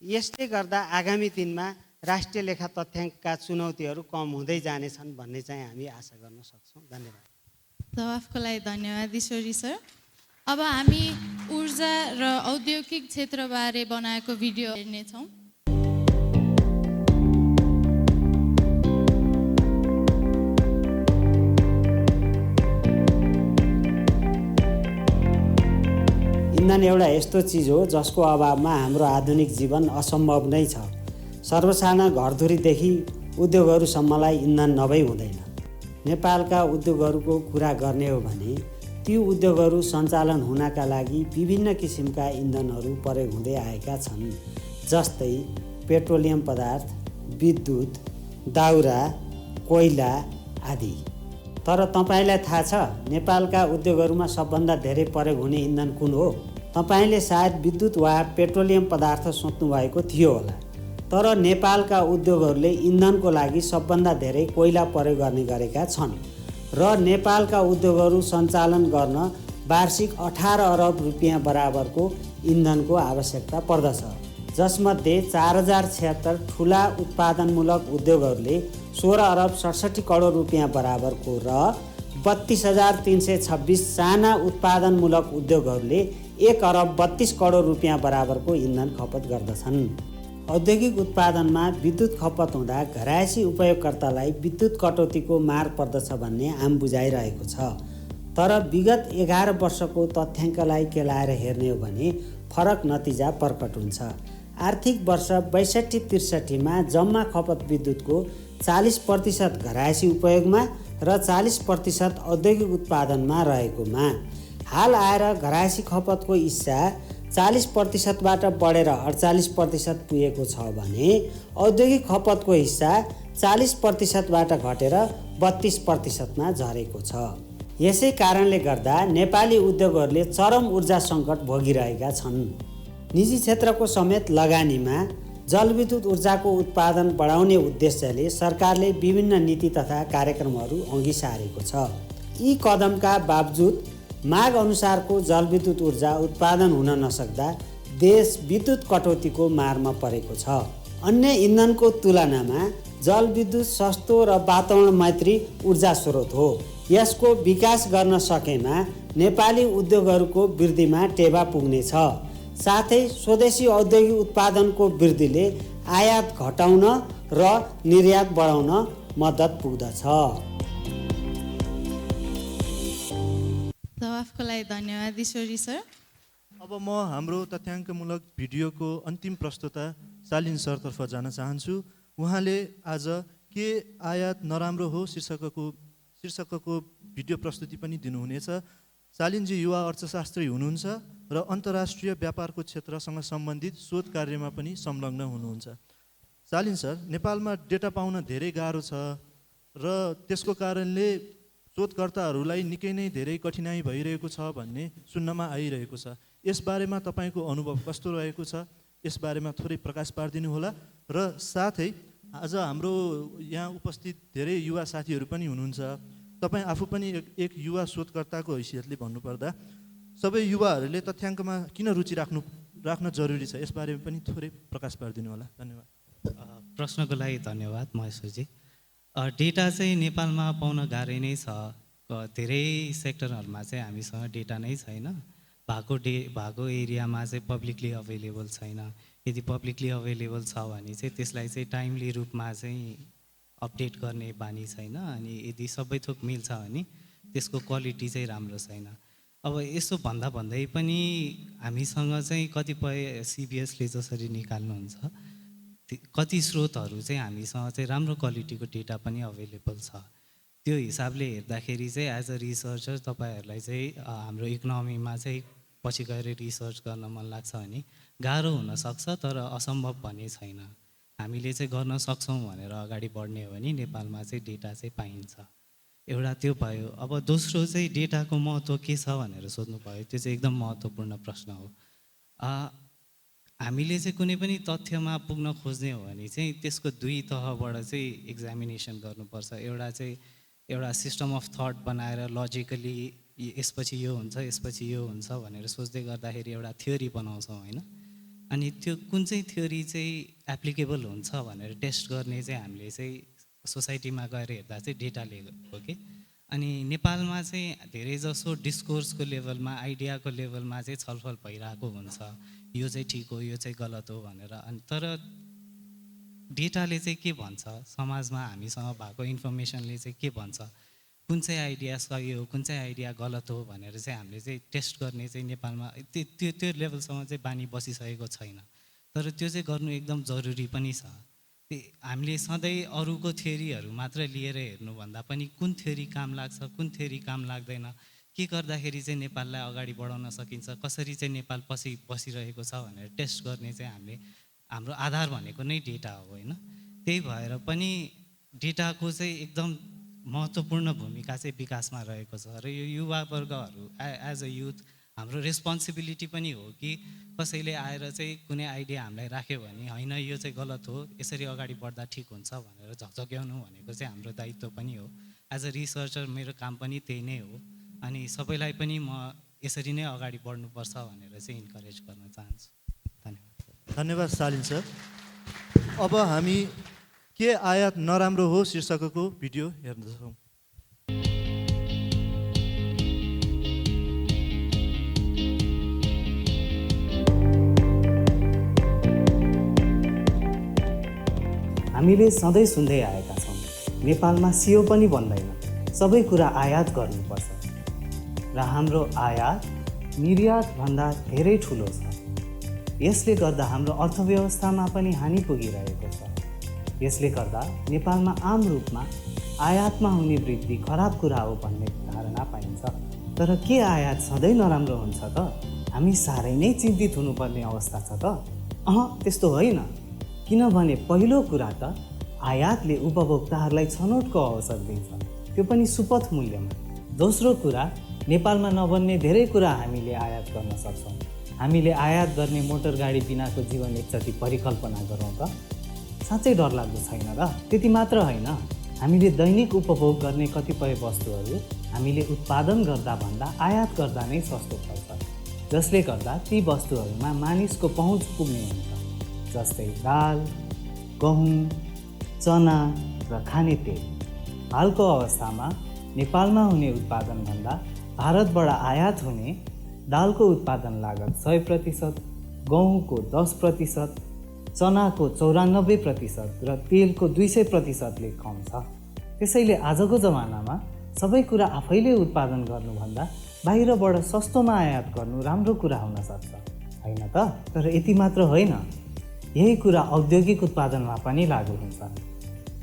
S6: यसले गर्दा आगामी दिनमा राष्ट्रिय लेखा तथ्याङ्कका चुनौतीहरू कम हुँदै जानेछन् भन्ने चाहिँ हामी आशा गर्न सक्छौँ। धन्यवाद।
S1: जवाफको लागि धन्यवाद ईश्वरी सर। अब हामी ऊर्जा र औद्योगिक क्षेत्रबारे बनाएको भिडियो हेर्नेछौँ।
S6: इन्धन एउटा यस्तो चिज हो जसको अभावमा हाम्रो आधुनिक जीवन असम्भव नै छ। सर्वसाना घरधुरीदेखि उद्योगहरूसम्मलाई इन्धन नभई हुँदैन। नेपालका उद्योगहरूको कुरा गर्ने हो भने ती उद्योगहरू सञ्चालन हुनका लागि विभिन्न किसिमका इन्धनहरू प्रयोग हुँदै आएका छन्, जस्तै पेट्रोलियम पदार्थ, विद्युत, दाउरा, कोइला आदि। तर तपाईँलाई थाहा छ नेपालका उद्योगहरूमा सबभन्दा धेरै प्रयोग हुने इन्धन कुन हो? तपाईँले सायद विद्युत वा पेट्रोलियम पदार्थ सोच्नुभएको थियो होला। तर नेपालका उद्योगहरूले इन्धनको लागि सबभन्दा धेरै कोइला प्रयोग गर्ने गरेका छन् र नेपालका उद्योगहरू सञ्चालन गर्न वार्षिक 18 अरब रुपियाँ बराबरको इन्धनको आवश्यकता पर्दछ, जसमध्ये 4076 ठुला उत्पादनमूलक उद्योगहरूले 16 अरब 67 करोड रुपियाँ बराबरको र 32,326 साना उत्पादनमूलक उद्योगहरूले 1 अरब 32 करोड रुपियाँ बराबरको इन्धन खपत गर्दछन्। औद्योगिक उत्पादनमा विद्युत खपत हुँदा घरायसी उपयोगकर्तालाई विद्युत कटौतीको मार पर्दछ भन्ने आम बुझाइरहेको छ। तर विगत 11 वर्षको तथ्याङ्कलाई केलाएर हेर्ने हो भने फरक नतिजा प्रकट हुन्छ। आर्थिक वर्ष 62-63मा जम्मा खपत विद्युतको 40% घरायसी उपयोगमा र 40% औद्योगिक उत्पादनमा रहेकोमा हाल आएर घरायसी खपतको हिस्सा 40%बाट बढेर 48% पुगेको छ भने औद्योगिक खपतको हिस्सा 40%बाट घटेर 32%मा झरेको छ। यसै कारणले गर्दा नेपाली उद्योगहरूले चरम ऊर्जा सङ्कट भोगिरहेका छन्। निजी क्षेत्रको समेत लगानीमा जलविद्युत ऊर्जाको उत्पादन बढाउने उद्देश्यले सरकारले विभिन्न नीति तथा कार्यक्रमहरू अघि सारेको छ। यी कदमका बावजुद माग अनुसारको जलविद्युत ऊर्जा उत्पादन हुन नसक्दा देश विद्युत कटौतीको मारमा परेको छ। अन्य इन्धनको तुलनामा जलविद्युत सस्तो र वातावरण मैत्री ऊर्जा स्रोत हो। यसको विकास गर्न सकेमा नेपाली उद्योगहरूको वृद्धिमा टेवा पुग्नेछ। साथै स्वदेशी औद्योगिक उत्पादनको वृद्धिले आयात घटाउन र निर्यात बढाउन मद्दत पुग्दछ।
S1: जवाफको लागि धन्यवाद ईश्वरी सर।
S2: अब म हाम्रो तथ्याङ्कमूलक भिडियोको अन्तिम प्रस्तुता शालिन सरतर्फ जान चाहन्छु। उहाँले आज के आयात नराम्रो हो शीर्षकको भिडियो प्रस्तुति पनि दिनुहुनेछ। शालिनजी युवा अर्थशास्त्री हुनुहुन्छ र अन्तर्राष्ट्रिय व्यापारको क्षेत्रसँग सम्बन्धित शोध कार्यमा पनि संलग्न हुनुहुन्छ। शालिन सर, नेपालमा डेटा पाउन धेरै गाह्रो छ र त्यसको कारणले शोधकर्ताहरूलाई निकै नै धेरै कठिनाइ भइरहेको छ भन्ने सुन्नमा आइरहेको छ। यसबारेमा तपाईँको अनुभव कस्तो रहेको छ, यसबारेमा थोरै प्रकाश पारिदिनु होला। र साथै आज हाम्रो यहाँ उपस्थित धेरै युवा साथीहरू पनि हुनुहुन्छ। तपाईँ आफू पनि एक युवा शोधकर्ताको हैसियतले भन्नुपर्दा सबै युवाहरूले तथ्याङ्कमा किन रुचि राख्न जरुरी छ, यसबारेमा पनि थोरै प्रकाश पारिदिनु होला। धन्यवाद।
S7: प्रश्नको लागि धन्यवाद महेश्वरजी। डेटा चाहिँ नेपालमा पाउन गाह्रै नै छ। धेरै सेक्टरहरूमा चाहिँ हामीसँग डेटा नै छैन। भएको एरियामा चाहिँ पब्लिकली अभाइलेबल छैन। यदि पब्लिकली अभाइलेबल छ भने चाहिँ त्यसलाई चाहिँ टाइमली रूपमा चाहिँ अपडेट गर्ने बानी छैन। अनि यदि सबै थोक मिल्छ भने त्यसको क्वालिटी चाहिँ राम्रो छैन। अब यसो भन्दै पनि हामीसँग चाहिँ कतिपय सिबिएसले जसरी निकाल्नुहुन्छ कति स्रोतहरू चाहिँ हामीसँग चाहिँ राम्रो क्वालिटीको डेटा पनि अभाइलेबल छ। त्यो हिसाबले हेर्दाखेरि चाहिँ एज अ रिसर्चर तपाईँहरूलाई चाहिँ हाम्रो इकोनोमीमा चाहिँ पछि गएर रिसर्च गर्न मन लाग्छ भने गाह्रो हुनसक्छ, तर असम्भव भन्ने छैन। हामीले चाहिँ गर्न सक्छौँ भनेर अगाडि बढ्ने हो भने नेपालमा चाहिँ डेटा चाहिँ पाइन्छ। एउटा त्यो भयो। अब दोस्रो चाहिँ डेटाको महत्त्व के छ भनेर सोध्नुभयो। त्यो चाहिँ एकदम महत्त्वपूर्ण प्रश्न हो। हामीले चाहिँ कुनै पनि तथ्यमा पुग्न खोज्ने हो भने चाहिँ त्यसको दुई तहबाट चाहिँ एक्जामिनेसन गर्नुपर्छ। एउटा सिस्टम अफ थट बनाएर लजिकली यसपछि यो हुन्छ यसपछि यो हुन्छ भनेर सोच्दै गर्दाखेरि एउटा थ्योरी बनाउँछौँ होइन। अनि त्यो कुन चाहिँ थ्योरी चाहिँ एप्लिकेबल हुन्छ भनेर टेस्ट गर्ने चाहिँ हामीले चाहिँ सोसाइटीमा गएर हेर्दा चाहिँ डेटाले हो कि। अनि नेपालमा चाहिँ धेरै जसो डिस्कोर्सको लेभलमा आइडियाको लेभलमा चाहिँ छलफल भइरहेको हुन्छ, यो चाहिँ ठिक हो यो चाहिँ गलत हो भनेर। अनि तर डेटाले चाहिँ के भन्छ, समाजमा हामीसँग भएको इन्फर्मेसनले चाहिँ के भन्छ, कुन चाहिँ आइडिया सही हो कुन चाहिँ आइडिया गलत हो भनेर चाहिँ हामीले चाहिँ टेस्ट गर्ने चाहिँ नेपालमा त्यो लेभलसम्म चाहिँ बानी बसिसकेको छैन। तर त्यो चाहिँ गर्नु एकदम जरुरी पनि छ। हामीले सधैँ अरूको थ्योरीहरू मात्र लिएर हेर्नुभन्दा पनि कुन थ्योरी काम लाग्छ कुन थ्योरी काम लाग्दैन, के गर्दाखेरि चाहिँ नेपाललाई अगाडि बढाउन सकिन्छ, कसरी चाहिँ नेपाल पछि बसिरहेको छ भनेर टेस्ट गर्ने चाहिँ हाम्रो आधार भनेको नै डेटा हो होइन। त्यही भएर पनि डेटाको चाहिँ एकदम महत्त्वपूर्ण भूमिका चाहिँ विकासमा रहेको छ। र यो युवा वर्गहरू एज अ युथ हाम्रो रेस्पोन्सिबिलिटी पनि हो कि कसैले आएर चाहिँ कुनै आइडिया हामीलाई राख्यो भने होइन यो चाहिँ गलत हो यसरी अगाडि बढ्दा ठिक हुन्छ भनेर झकझक्याउनु भनेको चाहिँ हाम्रो दायित्व पनि हो। एज अ रिसर्चर मेरो काम पनि त्यही नै हो। अनि सबैलाई पनि म यसरी नै अगाडि बढ्नुपर्छ भनेर चाहिँ इन्करेज गर्न चाहन्छु। धन्यवाद।
S2: धन्यवाद शालिन सर। अब हामी के आयात नराम्रो हो शीर्षकको भिडियो हेर्दछौँ।
S8: हामीले सधैँ सुन्दै आएका छौँ नेपालमा सियो पनि भन्दैन, सबै कुरा आयात गर्नुपर्छ र हाम्रो आयात निर्यातभन्दा धेरै ठुलो छ। यसले गर्दा हाम्रो अर्थव्यवस्थामा पनि हानि पुगिरहेको छ। यसले गर्दा नेपालमा आम रूपमा आयातमा हुने वृद्धि खराब कुरा हो भन्ने धारणा पाइन्छ। तर के आयात सधैँ नराम्रो हुन्छ त? हामी साह्रै नै चिन्तित हुनुपर्ने अवस्था छ त? त्यस्तो होइन। किनभने पहिलो कुरा त आयातले उपभोक्ताहरूलाई छनौटको अवसर दिन्छ, त्यो पनि सुपथ मूल्यमा। दोस्रो कुरा, नेपालमा नबन्ने धेरै कुरा हामीले आयात गर्न सक्छौँ। हामीले आयात गर्ने मोटर गाडी बिनाको जीवन एकचोटि परिकल्पना गरौँ त, साँच्चै डरलाग्दो छैन र? त्यति मात्र होइन, हामीले दैनिक उपभोग गर्ने कतिपय वस्तुहरू हामीले उत्पादन गर्दा भन्दा आयात गर्दा नै सस्तो पर्छ, जसले गर्दा ती वस्तुहरूमा मानिसको पहुँच पुग्ने हुन्छ, जस्तै दाल, गहुँ, चना र खाने तेल। हालको अवस्थामा नेपालमा हुने उत्पादनभन्दा भारतबाट आयात हुने दालको उत्पादन लागत 100%, गहुँको 10%, चनाको 94% र तेलको 200%ले कम छ। त्यसैले आजको जमानामा सबै कुरा आफैले उत्पादन गर्नुभन्दा बाहिरबाट सस्तोमा आयात गर्नु राम्रो कुरा हुन सक्छ, होइन त? तर यति मात्र होइन, यही कुरा औद्योगिक उत्पादनमा पनि लागू हुन्छ।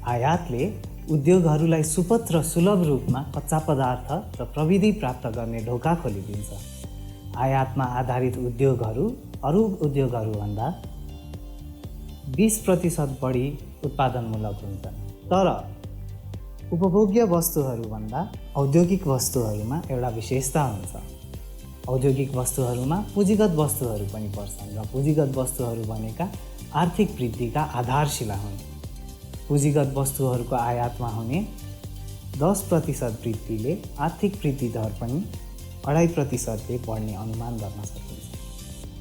S8: आयातले उद्योगहरूलाई सुपथ र सुलभ रूपमा कच्चा पदार्थ र प्रविधि प्राप्त गर्ने ढोका खोलिदिन्छ। आयातमा आधारित उद्योगहरू अरू उद्योगहरूभन्दा 20% बढी उत्पादनमूलक हुन्छन्, तर उपभोग्य वस्तुहरूभन्दा औद्योगिक वस्तुहरूमा एउटा विशेषता हुन्छ। औद्योगिक वस्तुहरूमा पुँजीगत वस्तुहरू पनि पर्छन् र पुँजीगत वस्तुहरू भनेका आर्थिक वृद्धिका आधारशिला हुन्। पुँजीगत वस्तुहरूको आयातमा हुने 10% वृद्धिले आर्थिक वृद्धि दर पनि 2.5%ले बढ्ने अनुमान गर्न सकिन्छ।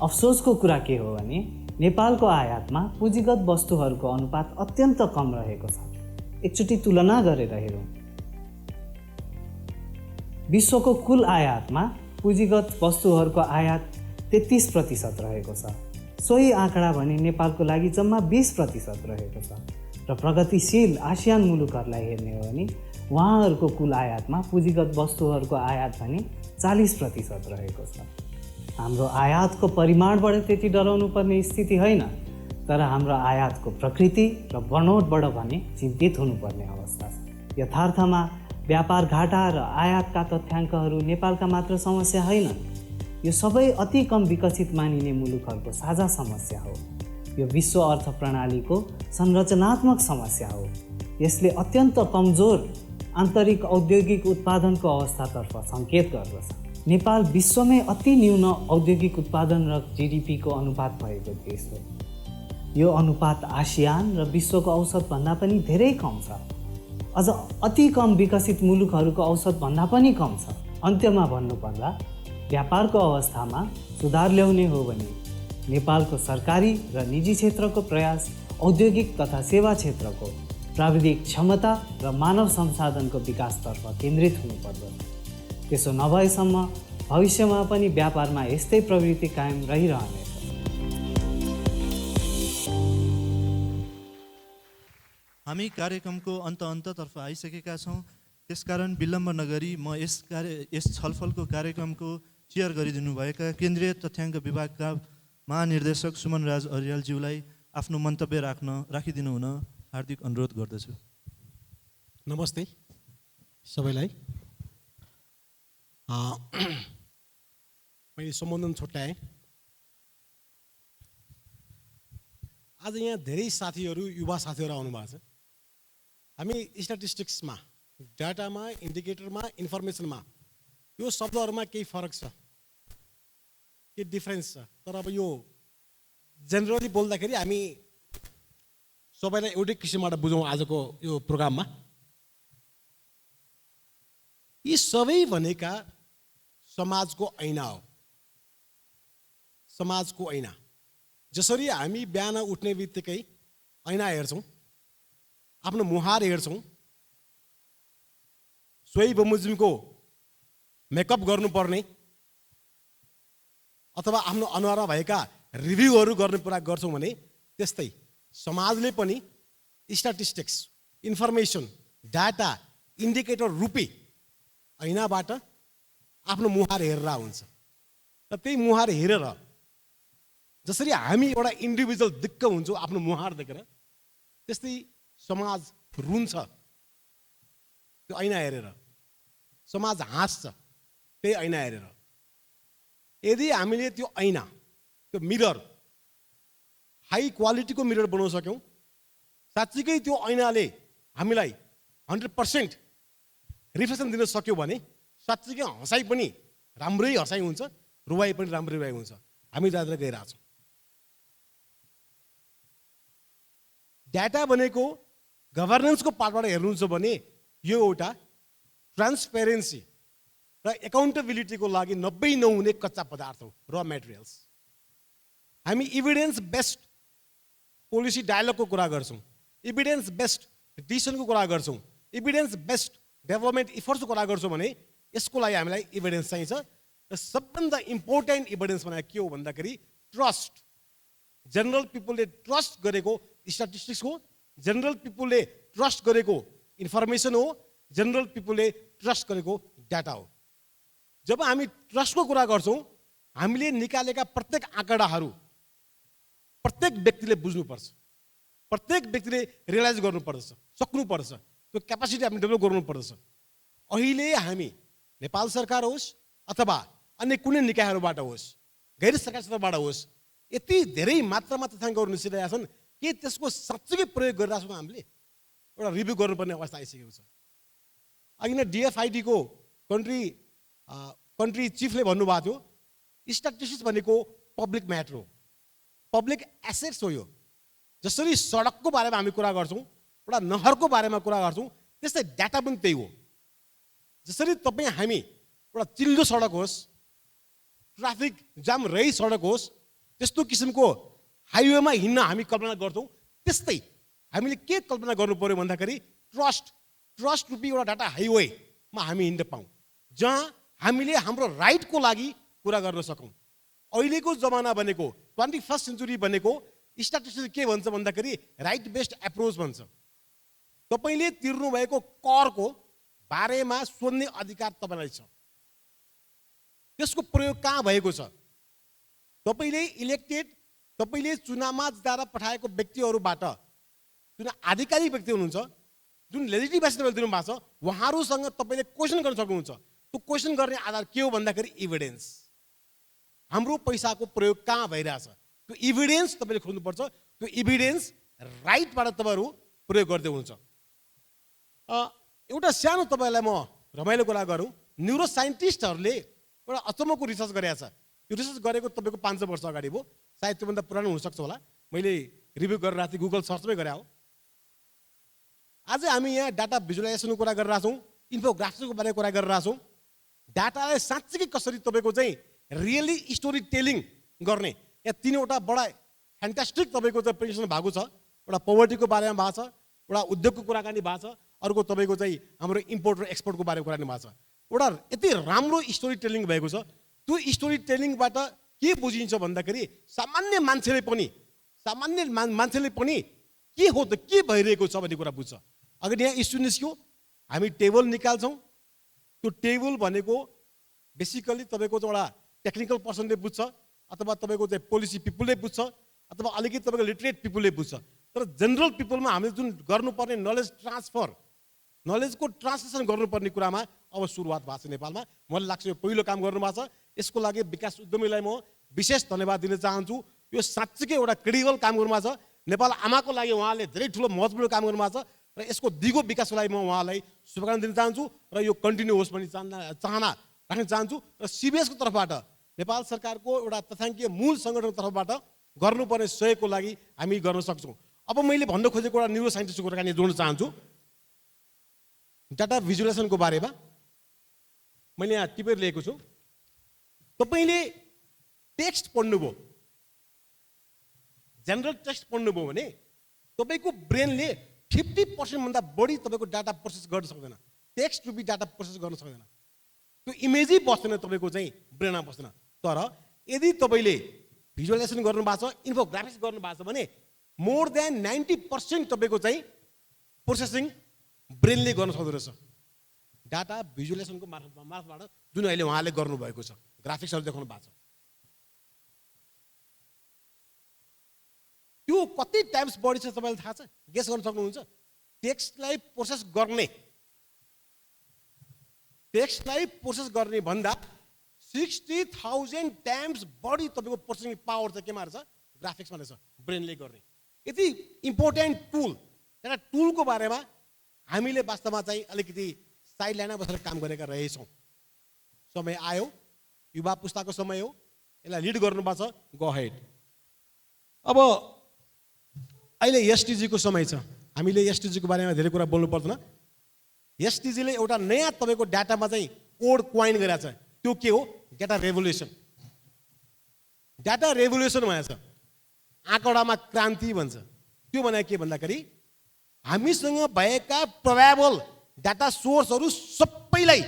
S8: अफसोसको कुरा के हो भने नेपालको आयातमा पुँजीगत वस्तुहरूको अनुपात अत्यन्त कम रहेको छ। एकचोटि तुलना गरेर हेरौँ, विश्वको कुल आयातमा पुँजीगत वस्तुहरूको आयात 33% रहेको छ। सोही आँकडा भने नेपालको लागि जम्मा 20% रहेको छ र प्रगतिशील आसियान मुलुकहरूलाई हेर्ने हो भने उहाँहरूको कुल आयातमा पुँजीगत वस्तुहरूको आयात भने 40% रहेको छ। हाम्रो आयातको परिमाणबाट त्यति डराउनु पर्ने स्थिति होइन, तर हाम्रो आयातको प्रकृति र बनोटबाट भने चिन्तित हुनुपर्ने अवस्था छ। यथार्थमा व्यापार घाटा र आयातका तथ्याङ्कहरू नेपालका मात्र समस्या होइन, यो सबै अति कम विकसित मानिने मुलुकहरूको साझा समस्या हो। यो विश्व अर्थ प्रणालीको संरचनात्मक समस्या हो। यसले अत्यन्त कमजोर आन्तरिक औद्योगिक उत्पादनको अवस्थातर्फ सङ्केत गर्दछ। नेपाल विश्वमै अति न्यून औद्योगिक उत्पादन र जीडीपीको अनुपात भएको देश हो। यो अनुपात आसियान र विश्वको औसतभन्दा पनि धेरै कम छ, अझ अति कम विकसित मुलुकहरूको औसतभन्दा पनि कम छ। अन्त्यमा भन्नुपर्दा व्यापारको अवस्थामा सुधार ल्याउने हो भने नेपालको सरकारी र निजी क्षेत्रको प्रयास औद्योगिक तथा सेवा क्षेत्रको प्राविधिक क्षमता र मानव संसाधनको विकासतर्फ केन्द्रित हुनुपर्दछ। त्यसो नभएसम्म भविष्यमा पनि व्यापारमा यस्तै प्रवृत्ति कायम रहिरहनेछ।
S2: हामी कार्यक्रमको अन्ततर्फ आइसकेका छौँ, त्यसकारण विलम्ब नगरी म यस छलफलको कार्यक्रमको चेयर गरिदिनुभएका केन्द्रीय तथ्याङ्क विभागका महानिर्देशक सुमन राज अर्यालज्यूलाई आफ्नो मन्तव्य राखिदिनु हुन हार्दिक अनुरोध गर्दछु।
S9: नमस्ते सबैलाई। मैले सम्बोधन छुट्याएँ। आज यहाँ धेरै साथीहरू, युवा साथीहरू आउनुभएको छ। हामी स्ट्याटिस्टिक्समा, डाटामा, इन्डिकेटरमा, इन्फर्मेसनमा यो शब्दहरूमा केही फरक छ, केही डिफ्रेन्स छ, तर अब यो जेनरली बोल्दाखेरि हामी सबैलाई एउटै किसिमबाट बुझौँ आजको यो प्रोग्राममा। यी सबै भनेका समाजको ऐना हो। समाजको ऐना। जसरी हामी बिहान उठ्ने बित्तिकै ऐना हेर्छौँ, आफ्नो मुहार हेर्छौँ, सोही बमोजिमको मेकअप गर्नुपर्ने अथवा आफ्नो अनुहारमा भएका रिभ्यूहरू गर्ने कुरा गर्छौँ भने त्यस्तै समाजले पनि स्ट्याटिस्टिक्स, इन्फर्मेसन, डाटा, इन्डिकेटर रूपी ऐनाबाट आफ्नो मुहार हेरेर हुन्छ। र त्यही मुहार हेरेर जसरी हामी एउटा इन्डिभिजुअल दिक्क हुन्छौँ आफ्नो मुहार देखेर, त्यस्तै समाज रुन्छ त्यो ऐना हेरेर, समाज हाँस्छ त्यही ऐना हेरेर। यदि हामीले त्यो ऐना, त्यो मिरर हाई क्वालिटीको मिरर बनाउन सक्यौँ, साँच्चीकै त्यो ऐनाले हामीलाई 100% रिफ्लेक्सन दिन सक्यो भने साँच्चीकै हँसाइ पनि राम्रै हँसाइ हुन्छ, रुवाई पनि राम्रै रुवाई हुन्छ। हामी जाँदा गइरहेछौँ। डाटा भनेको गभर्नेन्सको पार्टबाट हेर्नुहुन्छ भने यो एउटा ट्रान्सपेरेन्सी र एकाउन्टेबिलिटीको लागि 90 नहुने कच्चा पदार्थ हो, र मेटेरियल्स। हामी इभिडेन्स बेस्ड पोलिसी डायलगको कुरा गर्छौँ, इभिडेन्स बेस्ड डिसिसनको कुरा गर्छौँ, इभिडेन्स बेस्ड डेभलपमेन्ट इफर्ट्सको कुरा गर्छौँ भने यसको लागि हामीलाई इभिडेन्स चाहिन्छ। र सबभन्दा इम्पोर्टेन्ट इभिडेन्स भनेको के हो भन्दाखेरि ट्रस्ट। जनरल पिपुलले ट्रस्ट गरेको स्ट्याटिस्टिक्स हो, जनरल पिपुलले ट्रस्ट गरेको इन्फर्मेसन हो, जनरल पिपुलले ट्रस्ट गरेको डाटा हो। जब हामी ट्रस्टको कुरा गर्छौँ हामीले निकालेका प्रत्येक आँकडाहरू प्रत्येक व्यक्तिले बुझ्नुपर्छ, प्रत्येक व्यक्तिले रियलाइज गर्नुपर्दछ, सक्नुपर्छ, त्यो क्यापासिटी हामी डेभलप गर्नुपर्दछ। अहिले हामी नेपाल सरकार होस् अथवा अन्य कुनै निकायहरूबाट होस्, गैर सरकारी क्षेत्रबाट होस्, यति धेरै मात्रामा तथ्याङ्कहरू निस्किरहेका छन् कि त्यसको साँच्चै प्रयोग गरिरहेको छौँ हामीले एउटा रिभ्यू गर्नुपर्ने अवस्था आइसकेको छ। अघि नै DFID को कन्ट्री चिफले भन्नुभएको थियो स्ट्याटिस्टिक्स भनेको पब्लिक म्याटर हो, पब्लिक एसेट्स हो। यो जसरी सडकको बारेमा हामी कुरा गर्छौँ, एउटा नहरको बारेमा कुरा गर्छौँ, त्यस्तै डाटा पनि त्यही हो। जसरी हामी एउटा चिल्लो सडक होस्, ट्राफिक जाम रही सडक होस्, त्यस्तो किसिमको हाइवेमा हिँड्न हामी कल्पना गर्छौँ, त्यस्तै हामीले के कल्पना गर्नु पर्यो भन्दाखेरि ट्रस्ट रूपी एउटा डाटा हाइवेमा हामी हिँड्न पाऊँ, जहाँ हामीले हाम्रो राइटको लागि कुरा गर्न सकौँ। अहिलेको जमाना भनेको 21st सेन्चुरी भनेको स्ट्याटिस्टिक्स के भन्छ भन्दाखेरि राइट बेस्ड एप्रोच भन्छ। तपाईँले तिर्नु भएको करको बारेमा सोध्ने अधिकार तपाईँलाई छ। त्यसको प्रयोग कहाँ भएको छ? तपाईँले इलेक्टेड, तपाईँले चुनावमा जिताएर पठाएको व्यक्तिहरूबाट जुन आधिकारिक व्यक्ति हुनुहुन्छ, जुन लेजिटिमेसी तपाईँले दिनुभएको छ, उहाँहरूसँग तपाईँले क्वेसन गर्न सक्नुहुन्छ। त्यो क्वेसन गर्ने आधार के हो भन्दाखेरि इभिडेन्स। हाम्रो पैसाको प्रयोग कहाँ भइरहेछ त्यो इभिडेन्स तपाईँले खोज्नुपर्छ। त्यो इभिडेन्स राइटबाट तपाईँहरू प्रयोग गर्दै हुन्छ। एउटा सानो तपाईँलाई म रमाइलो कुरा गरौँ। न्युरो साइन्टिस्टहरूले एउटा अचम्मको रिसर्च गरेको छ। यो रिसर्च गरेको तपाईँको 500 वर्ष अगाडि भयो, सायद त्योभन्दा पुरानो हुनसक्छ होला, मैले रिभ्यू गरेर राति गुगल सर्चमै गरे हो। आज हामी यहाँ डाटा भिजुलाइजेसनको कुरा गरिरहेछौँ, इन्फोग्राफिक्सको बारेमा कुरा गरिरहेछौँ। डाटालाई साँच्चै कसरी तपाईँको चाहिँ रियली स्टोरी टेलिङ गर्ने यहाँ 3वटा बडा फ्यान्टास्टिक तपाईँको चाहिँ प्रेजेन्टेसन भएको छ। एउटा पोभर्टीको बारेमा भएको छ, एउटा उद्योगको कुराकानी भएको छ, अर्को तपाईँको चाहिँ हाम्रो इम्पोर्ट र एक्सपोर्टको बारेमा कुराकानी भएको छ। एउटा यति राम्रो स्टोरी टेलिङ भएको छ। त्यो स्टोरी टेलिङबाट के बुझिन्छ भन्दाखेरि सामान्य मान्छेले पनि के हो त के भइरहेको छ भन्ने कुरा बुझ्छ। अगर यहाँ इस्यु निस्क्यो हामी टेबल निकाल्छौँ, त्यो टेबल भनेको बेसिकली तपाईँको चाहिँ एउटा टेक्निकल पर्सनले बुझ्छ, अथवा तपाईँको चाहिँ पोलिसी पिपुलले बुझ्छ, अथवा अलिकति तपाईँको लिटरेट पिपुलले बुझ्छ। तर जनरल पिपुलमा हामीले जुन गर्नुपर्ने नलेज ट्रान्सफर, नलेजको ट्रान्सलेसन गर्नुपर्ने कुरामा अब सुरुवात भएको छ नेपालमा। मलाई लाग्छ यो पहिलो काम गर्नुभएको छ। यसको लागि विकास उद्यमीलाई म विशेष धन्यवाद दिन चाहन्छु। यो साँच्चीकै एउटा क्रेडिबल काम गर्नुभएको छ। नेपाल आमाको लागि उहाँले धेरै ठुलो महत्त्वपूर्ण काम गर्नुभएको छ र यसको दिगो विकासको लागि म उहाँलाई शुभकामना दिन चाहन्छु र यो कन्टिन्यू होस् भन्ने चाहना राख्न चाहन्छु। र CBSको तर्फबाट नेपाल सरकारको एउटा तथ्याङ्कीय मूल सङ्गठनको तर्फबाट गर्नुपर्ने सहयोगको लागि हामी गर्न सक्छौँ। अब मैले भन्न खोजेको एउटा न्युरो साइन्टिस्टको कुराकानी जोड्न चाहन्छु। डाटा भिजुलाइजेसनको बारेमा मैले यहाँ टिपेर लिएको छु। तपाईँले टेक्स्ट पढ्नुभयो, जेनरल टेक्स्ट पढ्नुभयो भने तपाईँको ब्रेनले 50% भन्दा बढी तपाईँको डाटा प्रोसेस गर्न सक्दैन, टेक्स्ट रूपी डाटा प्रोसेस गर्न सक्दैन। त्यो इमेजै बस्दैन, तपाईँको चाहिँ ब्रेनमा बस्दैन। तर यदि तपाईँले भिजुअलाइजेसन गर्नुभएको छ, इन्फोग्राफिक्स गर्नुभएको छ भने मोर देन 90% तपाईँको चाहिँ प्रोसेसिङ ब्रेनले गर्न सक्दो रहेछ। डाटा भिजुअलाइजेसनको मार्फतबाट जुन अहिले उहाँले गर्नुभएको छ, ग्राफिक्सहरू देखाउनु भएको छ, त्यो कति टाइम्स बढी छ तपाईँलाई थाहा छ? गेस गर्न सक्नुहुन्छ? टेक्स्टलाई प्रोसेस गर्ने भन्दा 60,000 टाइम्स बढी तपाईँको प्रोसेसिङ पावर चाहिँ केमा रहेछ? ग्राफिक्समा रहेछ, ब्रेनले गर्ने। यति इम्पोर्टेन्ट टुल, एउटा टुलको बारेमा हामीले वास्तवमा चाहिँ अलिकति साइड लाइनमा बसेर काम गरेका रहेछौँ। समय आयो, युवा पुस्ताको समय हो, यसलाई लिड गर्नुपर्छ। Go head. अब अहिले एसटिजीको समय छ, हामीले एसटिजीको बारेमा धेरै कुरा बोल्नु पर्दैन। एसटिजीले एउटा नयाँ तपाईँको डाटामा चाहिँ कोड क्वाइन गरेको छ त्यो के हो डाटा रेभोल्युसन डाटा रेभोल्युसन भनेको छ आँकडामा क्रान्ति भन्छ त्यो भने के भन्दाखेरि हामीसँग भएका प्रोबेबल डाटा सोर्सहरू सबैलाई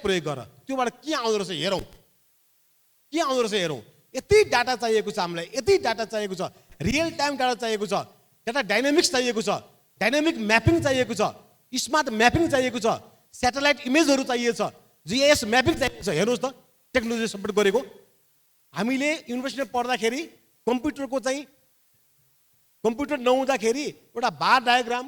S9: प्रयोग गर त्योबाट के आउँदो रहेछ हेरौँ के आउँदो रहेछ हेरौँ यति डाटा चाहिएको छ हामीलाई यति डाटा चाहिएको छ रियल टाइम डाटा चाहिएको छ डाटा डाइनामिक्स चाहिएको छ डाइनामिक म्यापिङ चाहिएको छ स्मार्ट म्यापिङ चाहिएको छ स्याटेलाइट इमेजहरू चाहिएको छ जीआइएस म्यापिङ चाहिएको छ हेर्नुहोस् त टेक्नोलोजी सपोर्ट गरेको हामीले युनिभर्सिटीमा पढ्दाखेरि कम्प्युटर नहुँदाखेरि एउटा बार डायग्राम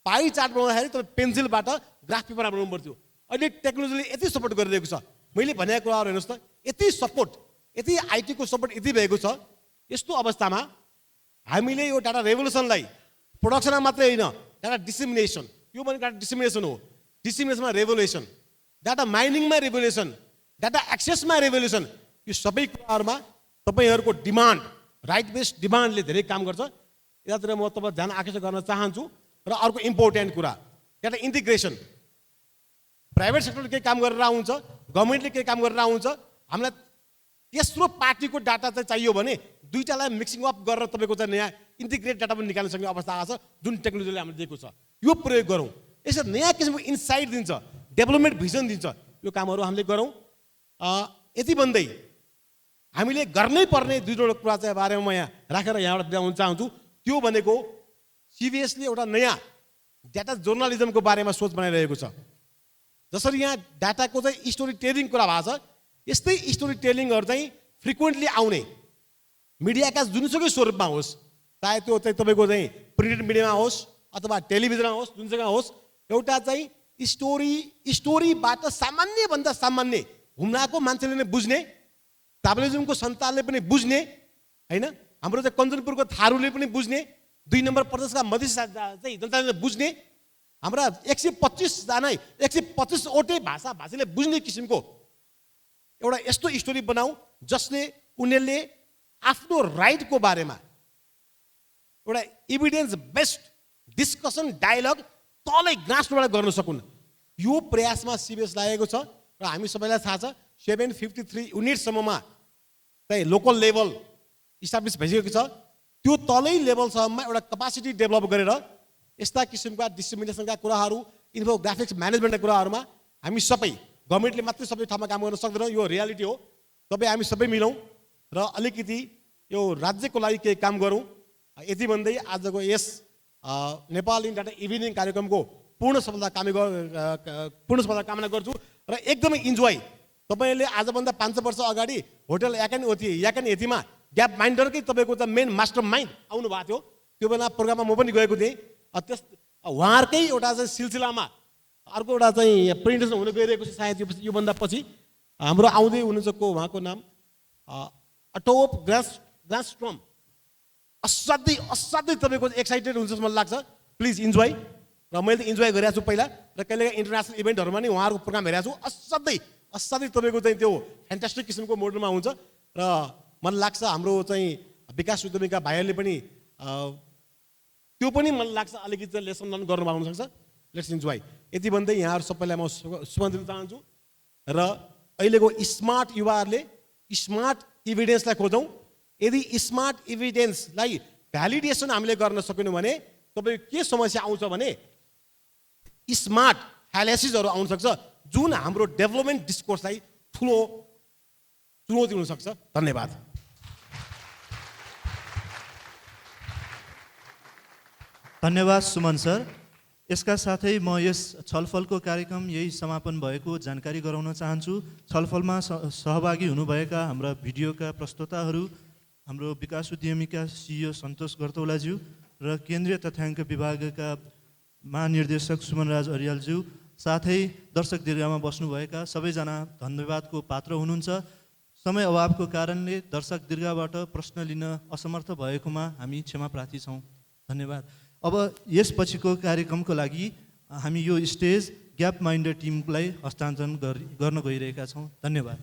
S9: पाई चार्ट बनाउँदाखेरि तपाईँ पेन्सिलबाट ग्राफ पेपर बनाउनु पर्थ्यो अहिले टेक्नोलोजीले यति सपोर्ट गरिरहेको छ मैले भनेको कुराहरू हेर्नुहोस् त यति सपोर्ट यति आइटीको सपोर्ट यति भएको छ यस्तो अवस्थामा हामीले यो डाटा रेभोल्युसनलाई प्रोडक्सनमा मात्रै होइन डाटा डिसिमिनेसन यो पनि डाटा डिसिमिनेसन हो डिसिमिनेसनमा रेभोल्युसन डाटा माइनिङमा रेभोल्युसन डाटा एक्सेसमा रेभोल्युसन यो सबै कुराहरूमा तपाईँहरूको डिमान्ड राइट बेस्ड डिमान्डले धेरै काम गर्छ यतातिर म तपाईँ ध्यान आकर्षित गर्न चाहन्छु र अर्को इम्पोर्टेन्ट कुरा डाटा इन्टिग्रेसन प्राइभेट सेक्टरले केही काम गरेर आउँछ गभर्मेन्टले केही काम गरेर आउँछ हामीलाई तेस्रो पार्टीको डाटा चाहिँ चाहियो भने दुईटालाई मिक्सिङ अप गरेर तपाईँको चाहिँ नयाँ इन्टिग्रेट डाटा पनि निकाल्न सक्ने अवस्था आएको छ जुन टेक्नोलोजीले हामीले दिएको छ यो प्रयोग गरौँ यसरी नयाँ किसिमको इन्साइट दिन्छ डेभलपमेन्ट भिजन दिन्छ यो कामहरू हामीले गरौँ यति भन्दै हामीले गर्नै पर्ने दुईवटा कुरा चाहिँ बारेमा म यहाँ राखेर यहाँबाट बुझाउन चाहन्छु त्यो भनेको सिबिएसले एउटा नयाँ डाटा जर्नलिजमको बारेमा सोच बनाइरहेको छ जसरी यहाँ डाटाको चाहिँ स्टोरी टेलिङ कुरा भएको छ यस्तै स्टोरी टेलिङहरू चाहिँ फ्रिक्वेन्टली आउने मिडियाका जुनसुकै स्वरूपमा होस् चाहे त्यो चाहिँ तपाईँको चाहिँ प्रिन्टेड मिडियामा होस् अथवा टेलिभिजनमा होस् जुन जग्गा होस् एउटा चाहिँ स्टोरीबाट सामान्यभन्दा सामान्य घुम्नाको मान्छेले नै बुझ्ने ताबलेजुङको सन्तानले पनि बुझ्ने होइन हाम्रो चाहिँ कञ्चनपुरको थारूले पनि बुझ्ने 2 नम्बर प्रदेशका मधेसी चाहिँ जनताले बुझ्ने हाम्रा 125वटै भाषीले बुझ्ने किसिमको एउटा यस्तो स्टोरी बनाऊ जसले उनीहरूले आफ्नो राइटको बारेमा एउटा एभिडेन्स बेस्ड डिस्कसन डायलग तलै ग्रासरुटबाट गर्न सकुन् यो प्रयासमा सिबिएस लागेको छ र हामी सबैलाई थाहा छ 753 युनिटसम्ममा चाहिँ लोकल लेभल इस्टाब्लिस भइसकेको छ त्यो तलै लेभलसम्ममा एउटा क्यापासिटी डेभलप गरेर यस्ता किसिमका डिसिमिनेसनका कुराहरू इन्फोग्राफिक्स म्यानेजमेन्टका कुराहरूमा हामी सबै गभर्मेन्टले मात्रै सबै ठाउँमा काम गर्न सक्दैन यो रियालिटी हो तपाईँ हामी सबै मिलौँ र अलिकति यो राज्यको लागि केही काम गरौँ यति भन्दै आजको यस नेपाल इन डाटा इभिनिङ कार्यक्रमको पूर्ण सफलता कामना गर्छु र एकदमै इन्जोय तपाईँले आजभन्दा 5 वर्ष अगाडि होटल याकन यतिमा ग्याप माइन्डरकै तपाईँको त मेन मास्टर माइन्ड आउनु भएको थियो त्यो बेला प्रोग्राममा म पनि गएको थिएँ त्यस उहाँहरूकै एउटा चाहिँ सिलसिलामा अर्को एउटा चाहिँ प्रेजेन्टेसन हुन गइरहेको छ सायद योभन्दा पछि हाम्रो आउँदै हुनुहुन्छ को उहाँको नाम अटोप ग्रासस्ट्रम असाध्यै तपाईँको एक्साइटेड हुन्छ जस्तो मलाई लाग्छ प्लिज इन्जोय र मैले त इन्जोय गरिरहेको छु पहिला र कहिलेकाहीँ इन्टरनेसनल इभेन्टहरूमा नि उहाँहरूको प्रोग्राम हेरेको छु असाध्यै तपाईँको चाहिँ त्यो फ्यान्टास्टिक किसिमको मोडलमा हुन्छ र मलाई लाग्छ हाम्रो चाहिँ विकास उद्यमीका भाइहरूले पनि त्यो पनि मलाई लाग्छ अलिकति लेसन लर्न गर्नु पाउनु सक्छ लेट्स इन्जोय यति भन्दै यहाँहरू सबैलाई म शुभकामना दिन चाहन्छु र अहिलेको स्मार्ट युवाहरूले स्मार्ट इभिडेन्सलाई खोजौँ यदि स्मार्ट इभिडेन्सलाई भ्यालिडेसन हामीले गर्न सकेनौँ भने तपाईँको के समस्या आउँछ भने स्मार्ट फ्यालेसिसहरू आउन सक्छ जुन हाम्रो डेभलपमेन्ट डिस्कोर्सलाई ठुलो चुनौती हुनसक्छ धन्यवाद
S2: धन्यवाद सुमन सर यसका साथै म यस छलफलको कार्यक्रम यही समापन भएको जानकारी गराउन चाहन्छु छलफलमा सहभागी हुनुभएका हाम्रा भिडियोका प्रस्तोताहरू हाम्रो विकास उद्यमीका सिइओ सन्तोष गर्तौलाज्यू र केन्द्रीय तथ्याङ्क विभागका महानिर्देशक सुमनराज अरियालज्यू साथै दर्शक दीर्घामा बस्नुभएका सबैजना धन्यवादको पात्र हुनुहुन्छ समय अभावको कारणले दर्शक दीर्घाबाट प्रश्न लिन असमर्थ भएकोमा हामी क्षमा प्रार्थी छौँ धन्यवाद अब यसपछिको कार्यक्रमको लागि हामी यो स्टेज ग्याप माइन्डर टिमलाई हस्तान्तरण गर्न गइरहेका छौँ धन्यवाद